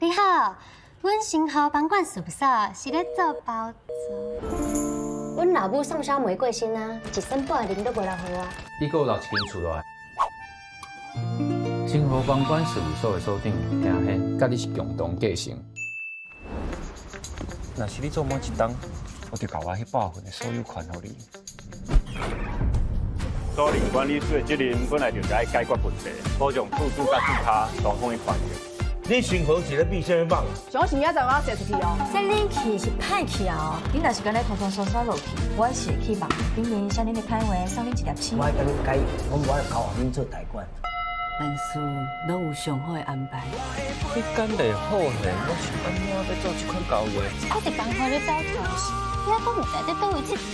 你好，阮新豪帮管事务所是咧做包租。阮老母送销玫瑰花啊，一身半零都袂来互我。你还有留一间厝落来。新豪帮管事务所的所长听嘿，甲你是共同继承。若是你做某一档，我就把我迄8份的所有权互你。租赁管理处的责任本来就是爱解决问题，保障厝主甲住客双方的权益。你新豪是咧避什么网？想是明仔载我要射出去哦。这冷气是歹气啊！你若是敢咧拖拖沙落去，我是会去网顶面向恁的派话送恁一粒钱。我爱甲你解，我无爱交互恁做代管。万事拢有上好的安排。你敢袂好呢？我是安怎要做这款交易？我是帮好你找头绪，你还阁唔知在倒位佚佗。